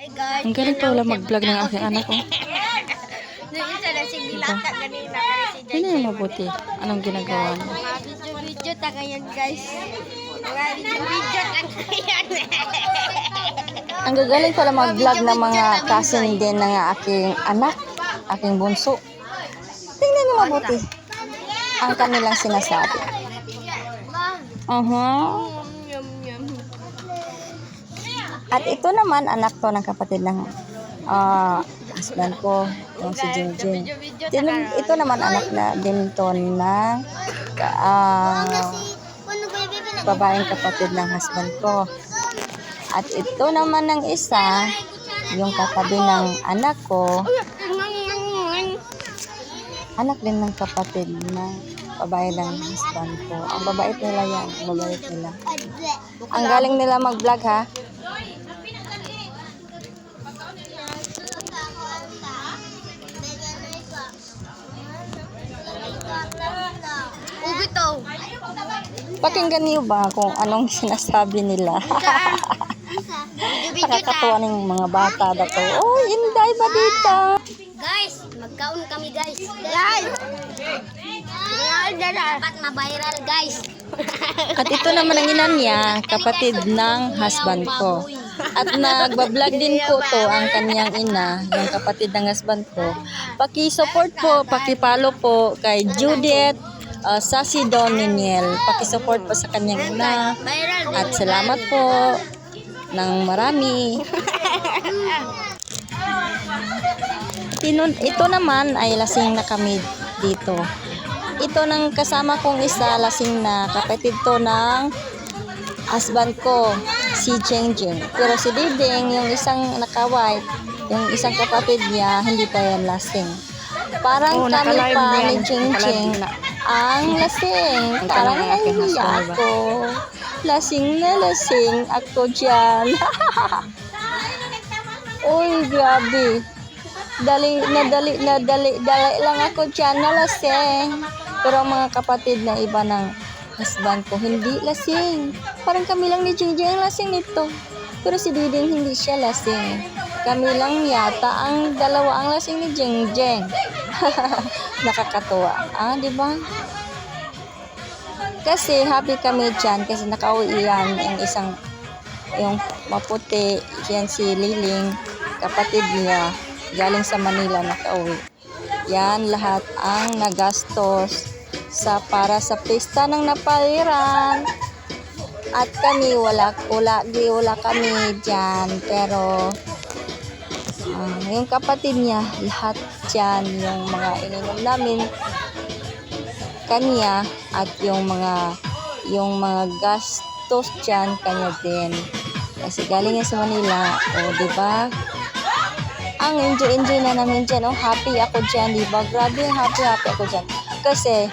Hi guys. Ang galing pala mag-vlog ng aking anak ko. Nung isa na si Dilata kanina kasi si Hindi Jai. na mabuti. Anong ginagawa niya? Mga video-video taga yan guys. Mga video-video taga yan. Ang gagaling pala mag-vlog ng mga cousin din ng aking anak, aking bunso. Tingnan mo mabuti ang kanilang sinasabi. Yum yum. At ito naman, anak to ng kapatid ng husband ko, yung si Jingjing. Ito naman anak na din to ng babaeng kapatid ng husband ko. At ito naman ng isa, yung katabi ng anak ko, anak din ng kapatid ng babae ng husband ko. Ang babait nila yan, ang babait nila. Ang galing nila mag-vlog ha. Ubitaw. Pakinggan niyo ba kung anong sinasabi nila? Nakakatuwa ng mga bata na to. Oh, Inday ba dito? Guys, magkaon kami guys. Guys. Dapat ma-viral guys. At ito naman ang ina niya, kapatid ng husband ko. At nagbablog din po to ang kanyang ina, yung kapatid ng husband ko. Paki-support po, paki-follow po kay Judith Sassy Don Niniel. Paki-support po sa kanyang ina. At salamat po ng marami. Ito naman ay lasing na kami dito. Ito ng kasama kong isa, lasing na kapatid to ng husband ko, si Jingjing. Pero si Diding, yung isang naka-white, yung isang kapatid niya, hindi pa yan lasing. Parang kami pa ni Jingjing ang lasing. Parang nahihiya ako. Lasing na lasing ako dyan. Uy, grabe. Dali lang ako dyan na lasing. Pero ang mga kapatid na iba ng husband ko, hindi lasing. Parang kami lang ni Jingjing ang lasing nito. Pero si Diding hindi siya lasing. Kami lang yata ang dalawa ang lasing ni Jingjing. Nakakatuwa. Di ba? Kasi happy kami dyan kasi nakauwi yan yung maputi, yan si Liling, kapatid niya, galing sa Manila nakauwi. Yan lahat ang nagastos para sa pista ng napaliran. At kami wala kami dyan, pero yung kapatid niya lahat dyan, yung mga ininom namin kanya at yung mga gastos dyan kanya din kasi galing yan sa Manila. Di ba? Ang enjoy na namin dyan. Happy ako dyan, di ba? Grabe, happy ako dyan. Kasi,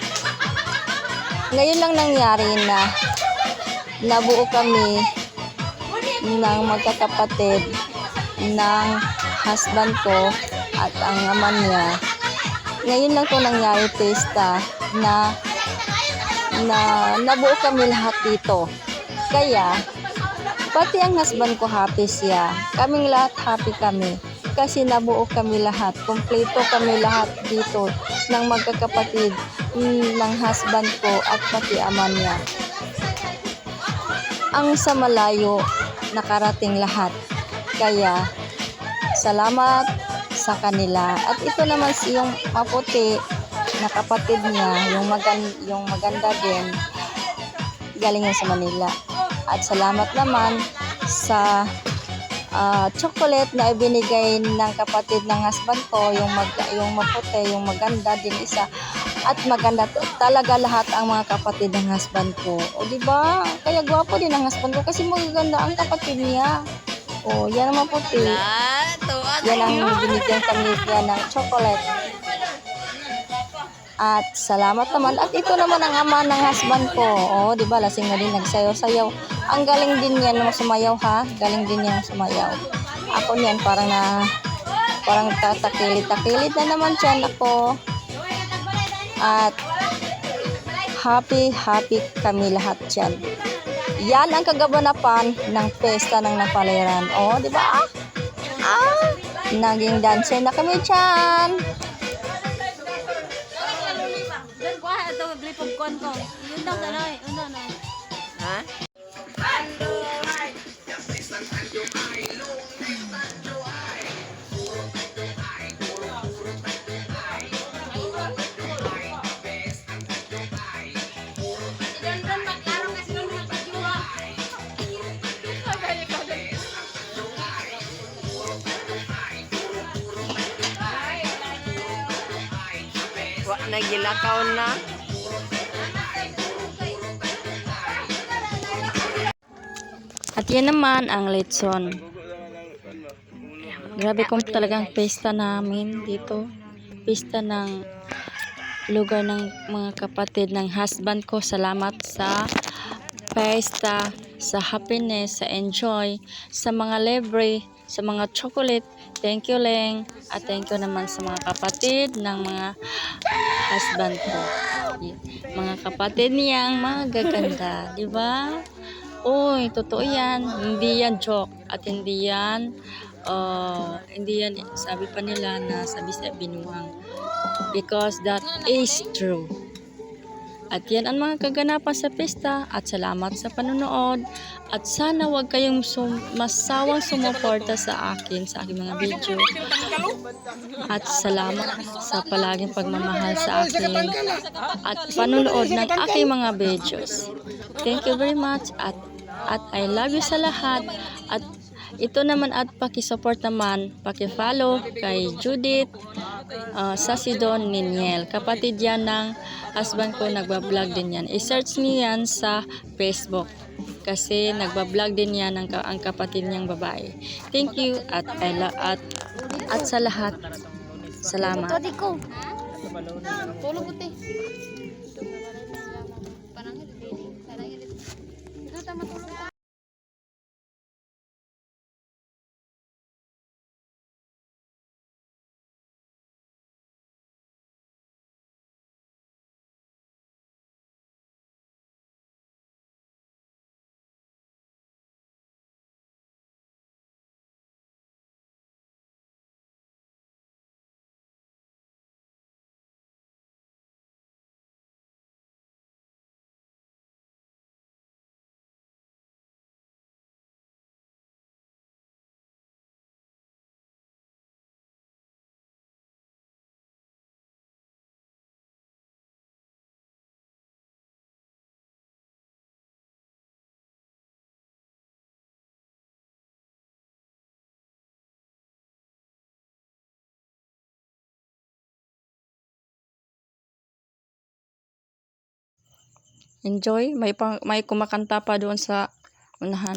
ngayon lang nangyari na nabuo kami ng magkakapatid ng husband ko at ang ama niya. Ngayon lang to nangyari pesta na nabuo kami lahat dito. Kaya, pati ang husband ko happy siya. Kaming lahat happy kami. Kasi nabuo kami lahat, kompleto kami lahat dito ng magkakapatid ng husband ko at pati ama niya. Ang sa malayo, nakarating lahat. Kaya, salamat sa kanila. At ito naman yung maputi na kapatid niya, yung maganda din, galing yan sa Manila. At salamat naman sa chocolate na ibinigay ng kapatid ng husband ko, yung maputi, yung maganda din isa. At maganda talaga lahat ang mga kapatid ng husband ko. Di ba? Kaya gwapo din ang husband ko kasi magaganda ang kapatid niya. Yan ang maputi. Yan ang binigyan kami niya ng chocolate. At salamat naman. At ito naman ang ama ng husband ko. Di ba? Lasing na din, nagsayaw-sayaw. Ang galing din yan ng sumayaw ha. Galing din yan sumayaw. Ako niyan parang tatakilid na naman dyan ako. At happy kami lahat dyan. Yan ang kagabanapan ng pesta ng napaliran. Di ba? naging dancer na kami dyan. Diyan ko ito glipog kon ko. Yun daw daloy. Uno no. Ha? Wa nagilakaw na. At yan naman ang lechon. Grabe kung talagang pesta namin dito. Pesta ng lugar ng mga kapatid ng husband ko. Salamat sa pesta, sa happiness, sa enjoy, sa mga libre, sa mga chocolate. Thank you, Leng. At thank you naman sa mga kapatid ng mga husband ko. Mga kapatid niyang magaganda, di ba? Uy, totoo yan. Hindi yan joke at hindi yan sabi pa nila na sabi sa binuang. Because that is true. At yan ang mga kaganapan sa pista at salamat sa panonood at sana wag kayong masawang sumuporta sa akin sa aking mga video at salamat sa palaging pagmamahal sa akin at panonood ng aking mga videos. Thank you very much at I love you sa lahat at ito naman at pakisupport naman, pakifollow kay Judith Sasidon Niniel. Kapatid yan ng husband ko, nagbablog din yan. I-search niyo yan sa Facebook kasi nagbablog din yan ang kapatid niyang babae. Thank you at sa lahat. Salamat. Todi ko. Tulog ko te. Parang ito tama tulog. Enjoy. May kumakanta pa doon sa unahan.